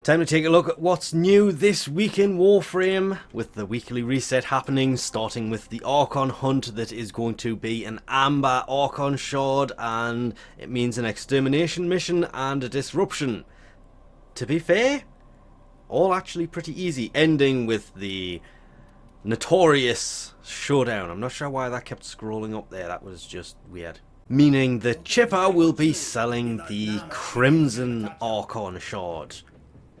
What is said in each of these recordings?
Time to take a look at what's new this week in Warframe, with the weekly reset happening, starting with the Archon Hunt that is going to be an Amber Archon Shard, and it means an extermination mission and a disruption. To be fair, all actually pretty easy, ending with the notorious showdown. I'm not sure why that kept scrolling up there, that was just weird. Meaning the Chipper will be selling the Crimson Archon Shard.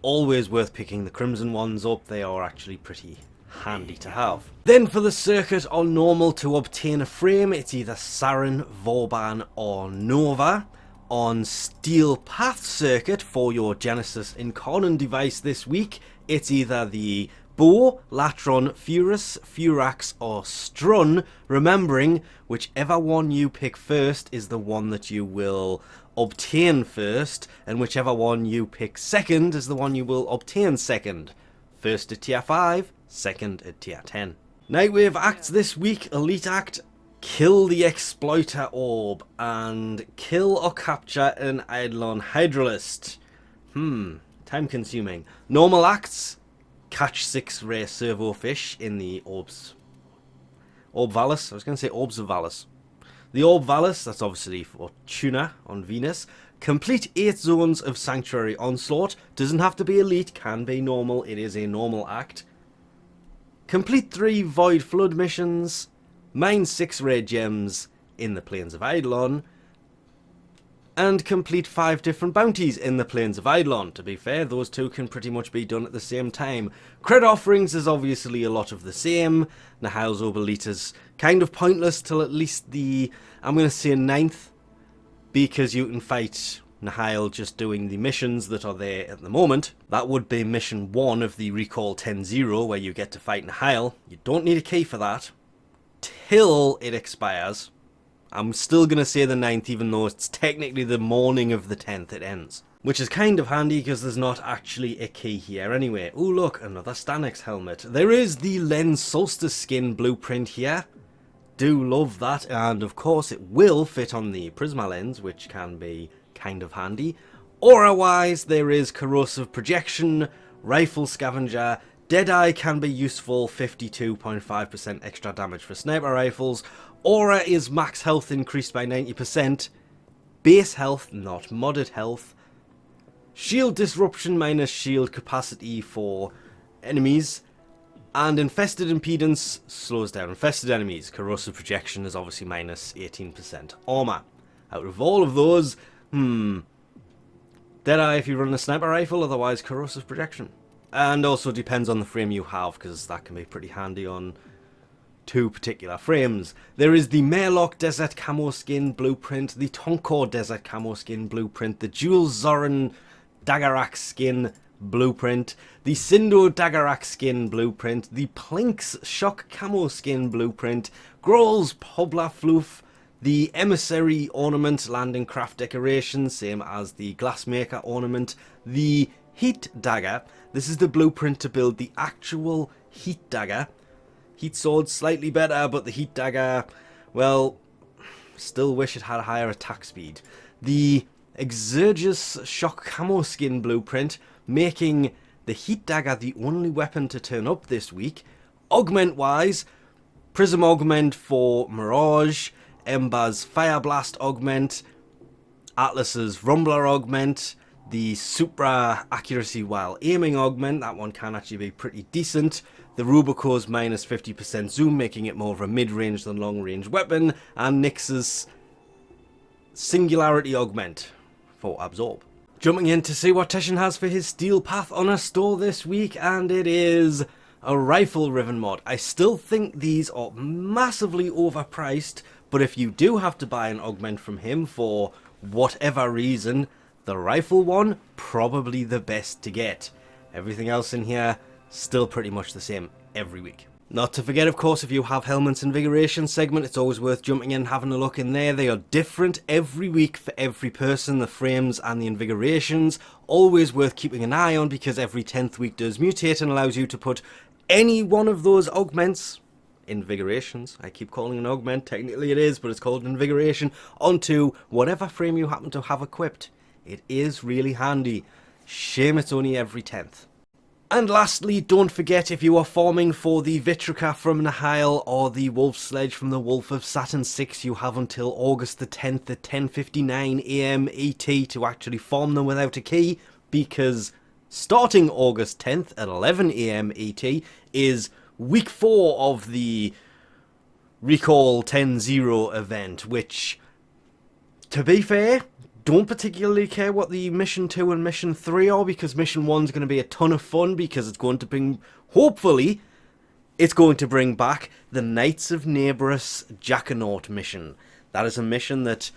Always worth picking the crimson ones up, they are actually pretty handy to have. Then for the circuit on normal, to obtain a frame, it's either Saren, Vauban or Nora. On Steel Path circuit for your Genesis Incarnon device this week, it's either the Bow, Latron, Furus, Furax or Strun, remembering whichever one you pick first is the one that you will obtain first, and whichever one you pick second is the one you will obtain second. First at tier 5, second at tier 10. Nightwave acts this week: Elite Act, kill the Exploiter Orb, and kill or capture an Eidolon Hydralist. Time consuming. Normal acts: catch 6 rare servofish in the Orbs. Orb Valus, I was going to say Orbs of Valus. The Orb Valus, that's obviously for Tuna on Venus. Complete 8 zones of Sanctuary Onslaught. Doesn't have to be elite, can be normal, it is a normal act. Complete 3 Void Flood missions. Mine 6 rare gems in the Plains of Eidolon. And complete 5 different bounties in the Plains of Eidolon. To be fair, those two can pretty much be done at the same time. Cred Offerings is obviously a lot of the same. Nahal's Obelite is kind of pointless till at least the, I'm going to say 9th, because you can fight Nahal just doing the missions that are there at the moment. That would be mission 1 of the Recall 10-0, where you get to fight Nahal. You don't need a key for that till it expires. I'm still going to say the 9th, even though it's technically the morning of the 10th it ends. Which is kind of handy because there's not actually a key here anyway. Oh look, another Stanix helmet. There is the Lens Solstice skin blueprint here. Do love that, and of course it will fit on the Prisma lens, which can be kind of handy. Aura-wise, there is Corrosive Projection, Rifle Scavenger. Deadeye can be useful, 52.5% extra damage for sniper rifles. Aura is max health increased by 90%. Base health, not modded health. Shield Disruption minus shield capacity for enemies. And Infested Impedance slows down infested enemies. Corrosive Projection is obviously minus 18% armor. Out of all of those, Deadeye if you run a sniper rifle, otherwise Corrosive Projection. And also depends on the frame you have, because that can be pretty handy on 2 particular frames. There is the Merlock Desert Camo Skin Blueprint, the Tonkor Desert Camo Skin Blueprint, the Jules Zoran Daggerak Skin Blueprint, the Sindo Daggerak Skin Blueprint, the Plinks Shock Camo Skin Blueprint, Grol's Pobla Floof, the Emissary Ornament Landing Craft Decoration, same as the Glassmaker Ornament, the Heat Dagger. This is the blueprint to build the actual Heat Dagger. Heat Sword slightly better, but the Heat Dagger, well, still wish it had a higher attack speed. The Exergus Shock Camo Skin Blueprint, making the Heat Dagger the only weapon to turn up this week. Augment wise, Prism Augment for Mirage, Ember's Fire Blast Augment, Atlas's Rumbler Augment, the Supra Accuracy While Aiming Augment, that one can actually be pretty decent. The Rubico's minus 50% zoom, making it more of a mid-range than long-range weapon. And Nyx's Singularity Augment for Absorb. Jumping in to see what Teshin has for his Steel Path on a store this week, and it is a Rifle Riven mod. I still think these are massively overpriced, but if you do have to buy an augment from him for whatever reason, the rifle one, probably the best to get. Everything else in here, still pretty much the same every week. Not to forget, of course, if you have Helmet's Invigoration segment, it's always worth jumping in and having a look in there. They are different every week for every person, the frames and the Invigorations. Always worth keeping an eye on, because every 10th week does mutate and allows you to put any one of those augments, Invigorations, I keep calling an augment, technically it is, but it's called Invigoration, onto whatever frame you happen to have equipped. It is really handy. Shame it's only every 10th. And lastly, don't forget, if you are farming for the Vitrica from Nihil or the Wolf Sledge from the Wolf of Saturn 6, you have until August the 10th at 10:59 AM ET to actually farm them without a key, because starting August 10th at 11 AM ET is week 4 of the Recall 10-0 event, which, to be fair, don't particularly care what the Mission 2 and Mission 3 are, because Mission 1 is going to be a ton of fun, because it's going to bring, hopefully, it's going to bring back the Knights of Neighbourus jack-o-naught mission. That is a mission that,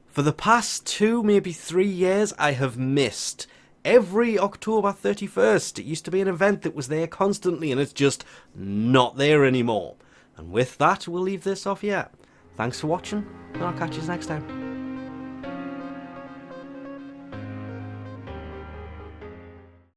for the past 2, maybe 3 years, I have missed. Every October 31st, it used to be an event that was there constantly, and it's just not there anymore. And with that, we'll leave this off here. Thanks for watching, and I'll catch you next time.